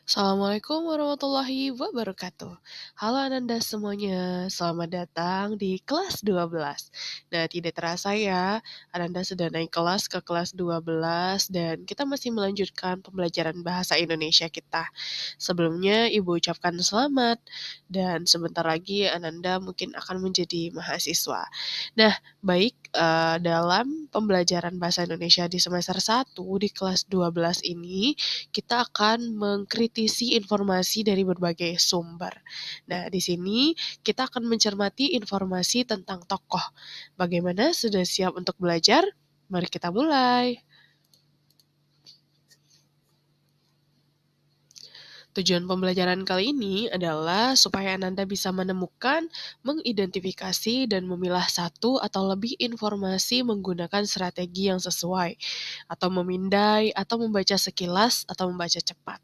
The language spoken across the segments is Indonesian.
Assalamualaikum warahmatullahi wabarakatuh. Halo Ananda semuanya, selamat datang di kelas 12. Nah, tidak terasa ya, Ananda sudah naik kelas ke kelas 12 dan kita masih melanjutkan pembelajaran bahasa Indonesia kita. Sebelumnya, Ibu ucapkan selamat dan sebentar lagi Ananda mungkin akan menjadi mahasiswa. Nah, baik, dalam pembelajaran bahasa Indonesia di semester 1 di kelas 12 ini, kita akan mengkritisi informasi dari berbagai sumber. Nah, di sini kita akan mencermati informasi tentang tokoh. Bagaimana, sudah siap untuk belajar? Mari kita mulai. Tujuan pembelajaran kali ini adalah supaya Ananda bisa menemukan, mengidentifikasi, dan memilah satu atau lebih informasi menggunakan strategi yang sesuai, atau memindai, atau membaca sekilas, atau membaca cepat.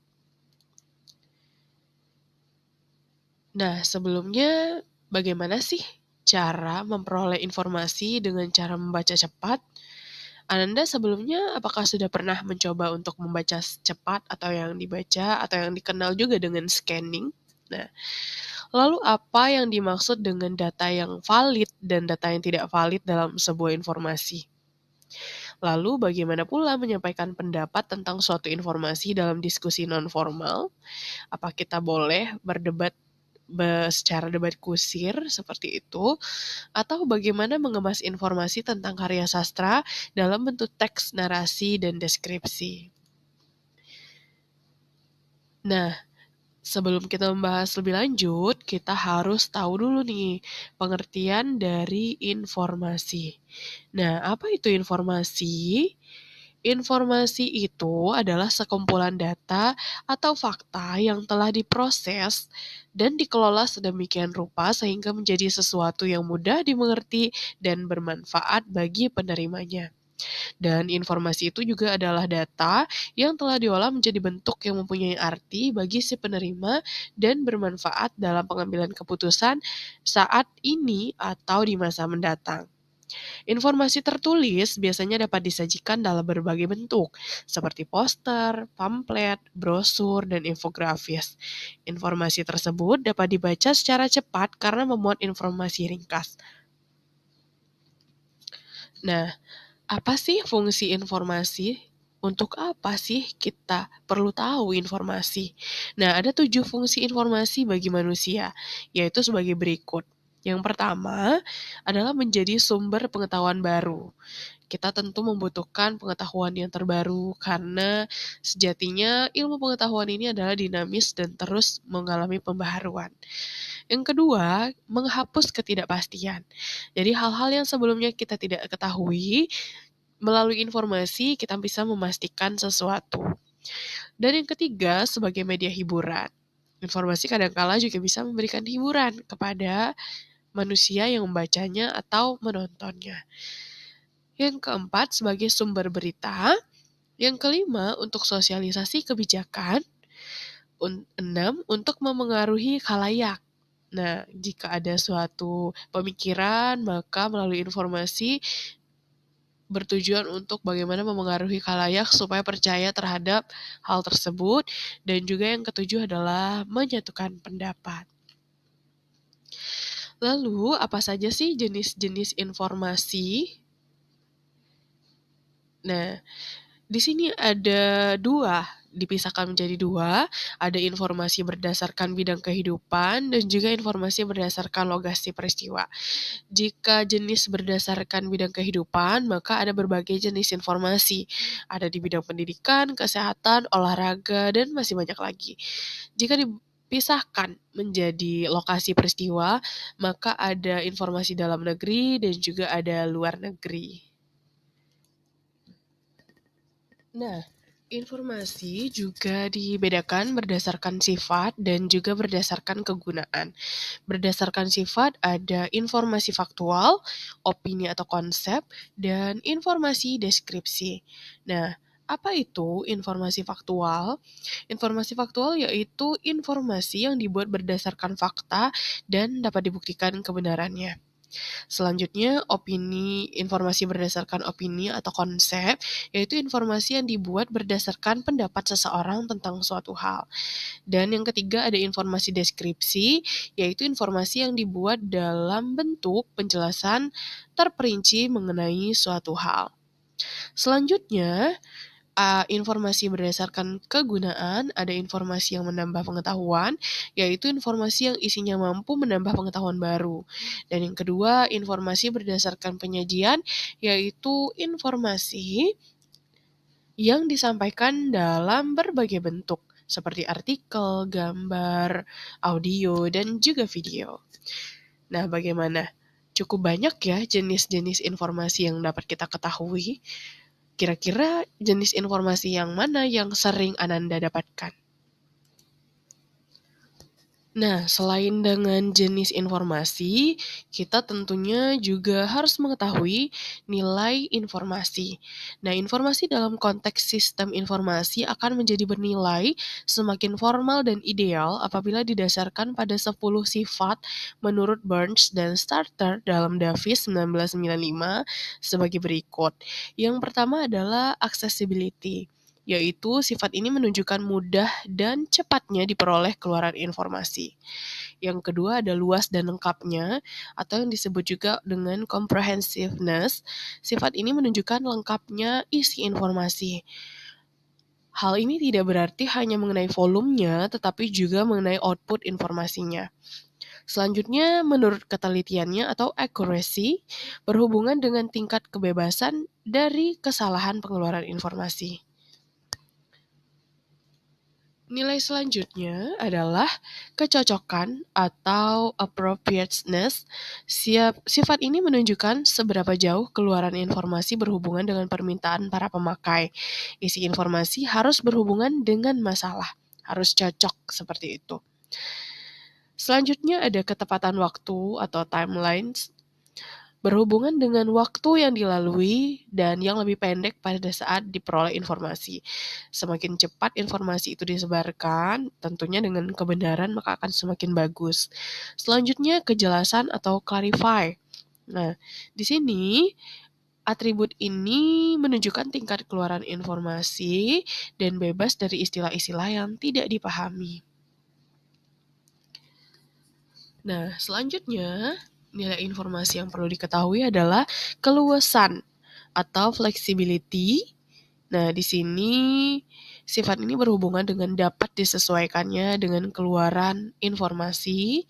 Nah, sebelumnya bagaimana sih cara memperoleh informasi dengan cara membaca cepat? Ananda sebelumnya apakah sudah pernah mencoba untuk membaca cepat atau yang dibaca atau yang dikenal juga dengan scanning? Nah, lalu apa yang dimaksud dengan data yang valid dan data yang tidak valid dalam sebuah informasi? Lalu bagaimana pula menyampaikan pendapat tentang suatu informasi dalam diskusi non-formal? Apa kita boleh berdebat secara debat kusir seperti itu, atau bagaimana mengemas informasi tentang karya sastra dalam bentuk teks, narasi, dan deskripsi. Nah, sebelum kita membahas lebih lanjut, kita harus tahu dulu nih pengertian dari informasi. Nah, apa itu informasi? Informasi itu adalah sekumpulan data atau fakta yang telah diproses dan dikelola sedemikian rupa sehingga menjadi sesuatu yang mudah dimengerti dan bermanfaat bagi penerimanya. Dan informasi itu juga adalah data yang telah diolah menjadi bentuk yang mempunyai arti bagi si penerima dan bermanfaat dalam pengambilan keputusan saat ini atau di masa mendatang. Informasi tertulis biasanya dapat disajikan dalam berbagai bentuk, seperti poster, pamflet, brosur, dan infografis. Informasi tersebut dapat dibaca secara cepat karena memuat informasi ringkas. Nah, apa sih fungsi informasi? Untuk apa sih kita perlu tahu informasi? Nah, ada 7 fungsi informasi bagi manusia, yaitu sebagai berikut. Yang pertama adalah menjadi sumber pengetahuan baru. Kita tentu membutuhkan pengetahuan yang terbaru karena sejatinya ilmu pengetahuan ini adalah dinamis dan terus mengalami pembaharuan. Yang kedua, menghapus ketidakpastian. Jadi hal-hal yang sebelumnya kita tidak ketahui, melalui informasi kita bisa memastikan sesuatu. Dan yang ketiga, sebagai media hiburan. Informasi kadangkala juga bisa memberikan hiburan kepada manusia yang membacanya atau menontonnya. Yang keempat, sebagai sumber berita. Yang kelima, untuk sosialisasi kebijakan. Enam, untuk memengaruhi khalayak. Nah, jika ada suatu pemikiran, maka melalui informasi bertujuan untuk bagaimana memengaruhi khalayak supaya percaya terhadap hal tersebut. Dan juga yang ketujuh adalah menyatukan pendapat. Lalu, apa saja sih jenis-jenis informasi? Nah, di sini ada dipisahkan menjadi dua. Ada informasi berdasarkan bidang kehidupan dan juga informasi berdasarkan lokasi peristiwa. Jika jenis berdasarkan bidang kehidupan, maka ada berbagai jenis informasi. Ada di bidang pendidikan, kesehatan, olahraga, dan masih banyak lagi. Jika dipisahkan menjadi lokasi peristiwa, maka ada informasi dalam negeri dan juga ada luar negeri. Nah, informasi juga dibedakan berdasarkan sifat dan juga berdasarkan kegunaan. Berdasarkan sifat ada informasi faktual, opini atau konsep, dan informasi deskripsi. Nah, apa itu informasi faktual? Informasi faktual yaitu informasi yang dibuat berdasarkan fakta dan dapat dibuktikan kebenarannya. Selanjutnya, informasi berdasarkan opini atau konsep, yaitu informasi yang dibuat berdasarkan pendapat seseorang tentang suatu hal. Dan yang ketiga ada informasi deskripsi, yaitu informasi yang dibuat dalam bentuk penjelasan terperinci mengenai suatu hal. Selanjutnya, informasi berdasarkan kegunaan, ada informasi yang menambah pengetahuan, yaitu informasi yang isinya mampu menambah pengetahuan baru. Dan yang kedua, informasi berdasarkan penyajian, yaitu informasi yang disampaikan dalam berbagai bentuk, seperti artikel, gambar, audio, dan juga video. Nah, bagaimana? Cukup banyak ya jenis-jenis informasi yang dapat kita ketahui. Kira-kira jenis informasi yang mana yang sering Ananda dapatkan? Nah, selain dengan jenis informasi, kita tentunya juga harus mengetahui nilai informasi. Nah, informasi dalam konteks sistem informasi akan menjadi bernilai semakin formal dan ideal apabila didasarkan pada 10 sifat menurut Burns dan Starter dalam Davis 1995 sebagai berikut. Yang pertama adalah accessibility, yaitu sifat ini menunjukkan mudah dan cepatnya diperoleh keluaran informasi. Yang kedua ada luas dan lengkapnya, atau yang disebut juga dengan comprehensiveness. Sifat ini menunjukkan lengkapnya isi informasi. Hal ini tidak berarti hanya mengenai volumenya, tetapi juga mengenai output informasinya. Selanjutnya, menurut ketelitiannya atau accuracy, berhubungan dengan tingkat kebebasan dari kesalahan pengeluaran informasi. Nilai selanjutnya adalah kecocokan atau appropriateness. Sifat ini menunjukkan seberapa jauh keluaran informasi berhubungan dengan permintaan para pemakai. Isi informasi harus berhubungan dengan masalah, harus cocok seperti itu. Selanjutnya ada ketepatan waktu atau timelines. Berhubungan dengan waktu yang dilalui dan yang lebih pendek pada saat diperoleh informasi. Semakin cepat informasi itu disebarkan, tentunya dengan kebenaran maka akan semakin bagus. Selanjutnya kejelasan atau clarify. Nah, di sini atribut ini menunjukkan tingkat keluaran informasi dan bebas dari istilah-istilah yang tidak dipahami. Nah, selanjutnya nilai informasi yang perlu diketahui adalah keluasan atau flexibility. Nah, di sini sifat ini berhubungan dengan dapat disesuaikannya dengan keluaran informasi.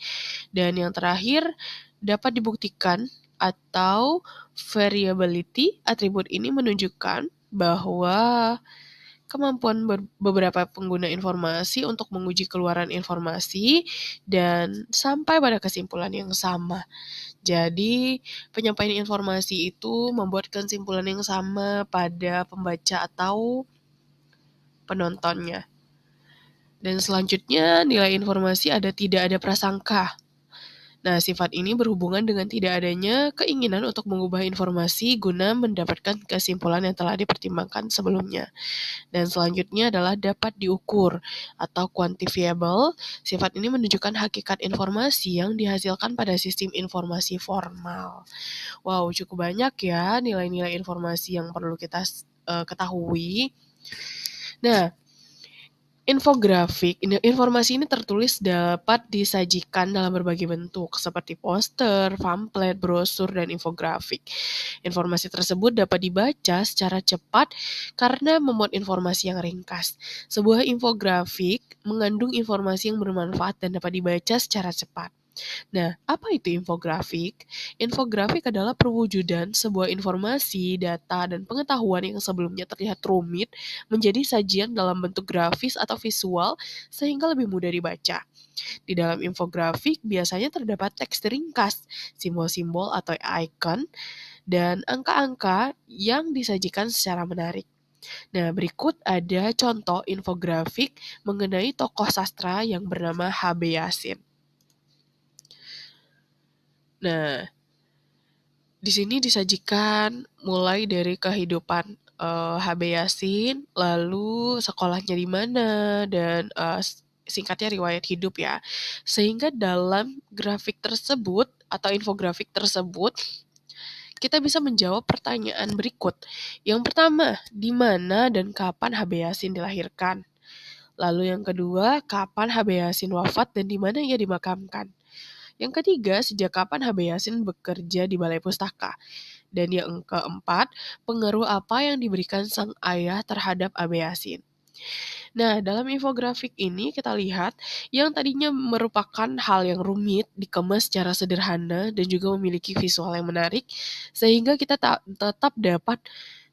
Dan yang terakhir, dapat dibuktikan atau variability. Atribut ini menunjukkan bahwa kemampuan beberapa pengguna informasi untuk menguji keluaran informasi dan sampai pada kesimpulan yang sama. Jadi, penyampaian informasi itu membuat kesimpulan yang sama pada pembaca atau penontonnya. Dan selanjutnya, nilai informasi tidak ada prasangka. Nah, sifat ini berhubungan dengan tidak adanya keinginan untuk mengubah informasi guna mendapatkan kesimpulan yang telah dipertimbangkan sebelumnya. Dan selanjutnya adalah dapat diukur atau quantifiable. Sifat ini menunjukkan hakikat informasi yang dihasilkan pada sistem informasi formal. Wow, cukup banyak ya nilai-nilai informasi yang perlu kita ketahui. Nah, informasi ini tertulis dapat disajikan dalam berbagai bentuk, seperti poster, pamflet, brosur, dan infografik. Informasi tersebut dapat dibaca secara cepat karena memuat informasi yang ringkas. Sebuah infografik mengandung informasi yang bermanfaat dan dapat dibaca secara cepat. Nah, apa itu infografik? Infografik adalah perwujudan sebuah informasi, data, dan pengetahuan yang sebelumnya terlihat rumit menjadi sajian dalam bentuk grafis atau visual sehingga lebih mudah dibaca. Di dalam infografik biasanya terdapat teks ringkas, simbol-simbol atau icon, dan angka-angka yang disajikan secara menarik. Nah, berikut ada contoh infografik mengenai tokoh sastra yang bernama H.B. Yasin. Nah, di sini disajikan mulai dari kehidupan H.B. Yasin, lalu sekolahnya di mana, dan singkatnya riwayat hidup ya. Sehingga dalam grafik tersebut atau infografik tersebut, kita bisa menjawab pertanyaan berikut. Yang pertama, di mana dan kapan HB Yasin dilahirkan? Lalu yang kedua, kapan HB Yasin wafat dan di mana ia dimakamkan? Yang ketiga, sejak kapan HB Yasin bekerja di Balai Pustaka? Dan yang keempat, pengaruh apa yang diberikan sang ayah terhadap AB Yasin? Nah, dalam infografik ini kita lihat yang tadinya merupakan hal yang rumit dikemas secara sederhana dan juga memiliki visual yang menarik, sehingga kita tetap dapat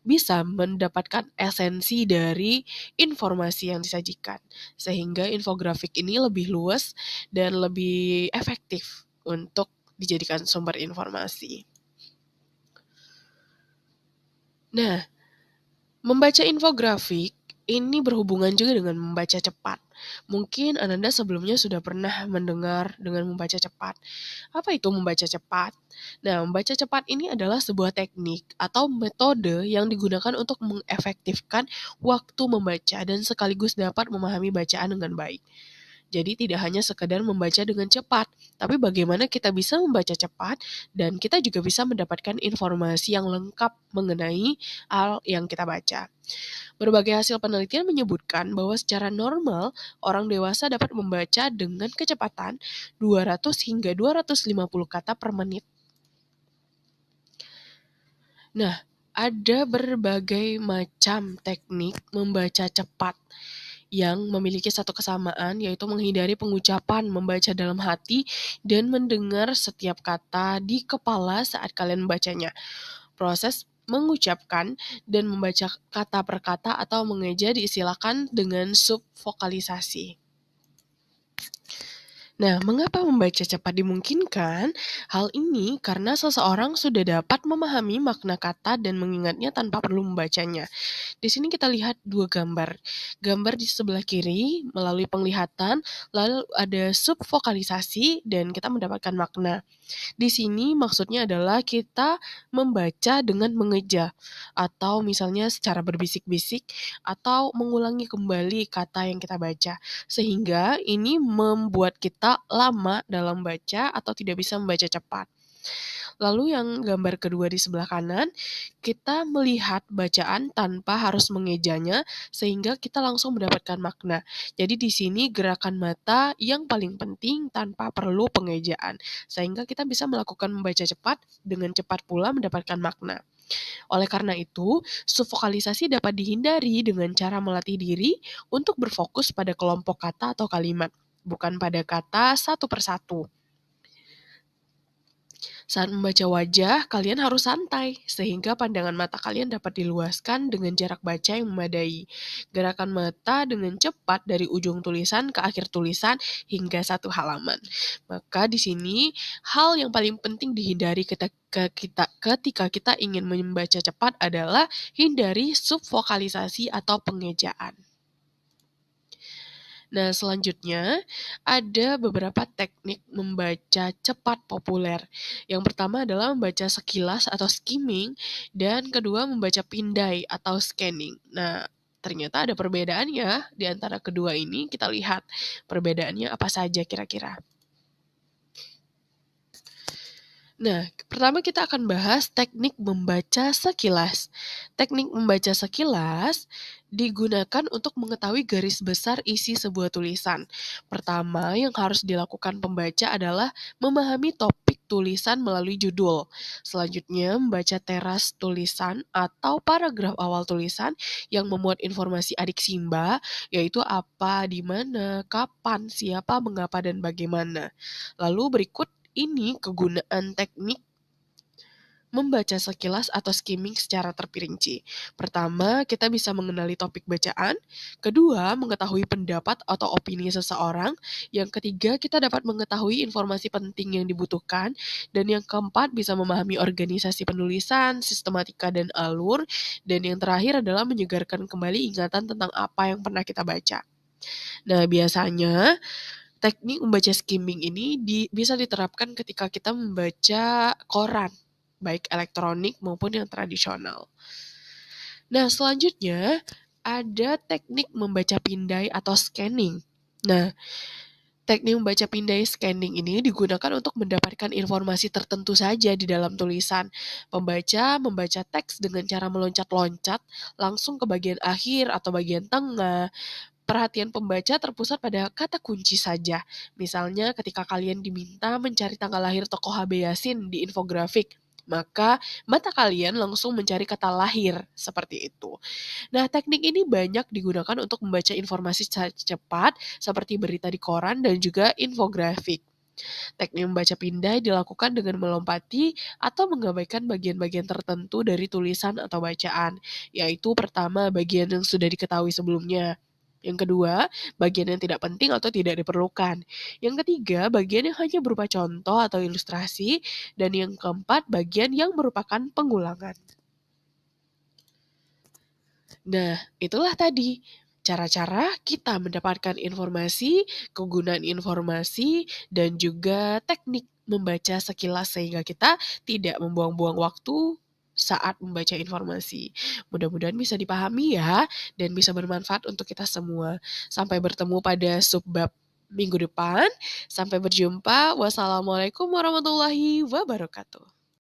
bisa mendapatkan esensi dari informasi yang disajikan. Sehingga infografik ini lebih luas dan lebih efektif untuk dijadikan sumber informasi. Nah, membaca infografik ini berhubungan juga dengan membaca cepat. Mungkin Ananda sebelumnya sudah pernah mendengar dengan membaca cepat. Apa itu membaca cepat? Nah, membaca cepat ini adalah sebuah teknik atau metode yang digunakan untuk mengefektifkan waktu membaca dan sekaligus dapat memahami bacaan dengan baik. Jadi tidak hanya sekedar membaca dengan cepat, tapi bagaimana kita bisa membaca cepat dan kita juga bisa mendapatkan informasi yang lengkap mengenai hal yang kita baca. Berbagai hasil penelitian menyebutkan bahwa secara normal, orang dewasa dapat membaca dengan kecepatan 200 hingga 250 kata per menit. Nah, ada berbagai macam teknik membaca cepat yang memiliki satu kesamaan, yaitu menghindari pengucapan, membaca dalam hati, dan mendengar setiap kata di kepala saat kalian membacanya. Proses mengucapkan dan membaca kata per kata atau mengeja diistilahkan dengan subvokalisasi. Nah, mengapa membaca cepat dimungkinkan? Hal ini karena seseorang sudah dapat memahami makna kata dan mengingatnya tanpa perlu membacanya. Di sini kita lihat dua gambar. Gambar di sebelah kiri melalui penglihatan, lalu ada subvokalisasi dan kita mendapatkan makna. Di sini maksudnya adalah kita membaca dengan mengeja atau misalnya secara berbisik-bisik atau mengulangi kembali kata yang kita baca. Sehingga ini membuat kita lama dalam baca atau tidak bisa membaca cepat. Lalu yang gambar kedua di sebelah kanan, kita melihat bacaan tanpa harus mengejanya sehingga kita langsung mendapatkan makna. Jadi di sini gerakan mata yang paling penting tanpa perlu pengejaan. Sehingga kita bisa melakukan membaca cepat dengan cepat pula mendapatkan makna. Oleh karena itu, subvokalisasi dapat dihindari dengan cara melatih diri untuk berfokus pada kelompok kata atau kalimat, bukan pada kata satu persatu. Saat membaca wajah, kalian harus santai, sehingga pandangan mata kalian dapat diluaskan dengan jarak baca yang memadai. Gerakan mata dengan cepat dari ujung tulisan ke akhir tulisan hingga satu halaman. Maka di sini, hal yang paling penting dihindari ketika kita ingin membaca cepat adalah hindari subvokalisasi atau pengejaan. Nah, selanjutnya ada beberapa teknik membaca cepat populer. Yang pertama adalah membaca sekilas atau skimming, dan kedua membaca pindai atau scanning. Nah, ternyata ada perbedaannya di antara kedua ini. Kita lihat perbedaannya apa saja kira-kira. Nah, pertama kita akan bahas teknik membaca sekilas. Teknik membaca sekilas digunakan untuk mengetahui garis besar isi sebuah tulisan. Pertama, yang harus dilakukan pembaca adalah memahami topik tulisan melalui judul. Selanjutnya, membaca teras tulisan atau paragraf awal tulisan yang memuat informasi adik simba, yaitu apa, di mana, kapan, siapa, mengapa, dan bagaimana. Lalu berikut ini kegunaan teknik membaca sekilas atau skimming secara terperinci. Pertama, kita bisa mengenali topik bacaan. Kedua, mengetahui pendapat atau opini seseorang. Yang ketiga, kita dapat mengetahui informasi penting yang dibutuhkan. Dan yang keempat, bisa memahami organisasi penulisan, sistematika, dan alur. Dan yang terakhir adalah menyegarkan kembali ingatan tentang apa yang pernah kita baca. Nah, biasanya teknik membaca skimming ini bisa diterapkan ketika kita membaca koran, baik elektronik maupun yang tradisional. Nah, selanjutnya ada teknik membaca pindai atau scanning. Nah, teknik membaca pindai scanning ini digunakan untuk mendapatkan informasi tertentu saja di dalam tulisan. Pembaca membaca teks dengan cara meloncat-loncat langsung ke bagian akhir atau bagian tengah. Perhatian pembaca terpusat pada kata kunci saja. Misalnya ketika kalian diminta mencari tanggal lahir tokoh HB Yasin di infografik, maka mata kalian langsung mencari kata lahir, seperti itu. Nah, teknik ini banyak digunakan untuk membaca informasi cepat, seperti berita di koran dan juga infografik. Teknik membaca pindai dilakukan dengan melompati atau mengabaikan bagian-bagian tertentu dari tulisan atau bacaan, yaitu pertama bagian yang sudah diketahui sebelumnya. Yang kedua, bagian yang tidak penting atau tidak diperlukan. Yang ketiga, bagian yang hanya berupa contoh atau ilustrasi. Dan yang keempat, bagian yang merupakan pengulangan. Nah, itulah tadi cara-cara kita mendapatkan informasi, kegunaan informasi, dan juga teknik membaca sekilas sehingga kita tidak membuang-buang waktu saat membaca informasi. Mudah-mudahan bisa dipahami ya, dan bisa bermanfaat untuk kita semua. Sampai bertemu pada subbab minggu depan. Sampai berjumpa. Wassalamualaikum warahmatullahi wabarakatuh.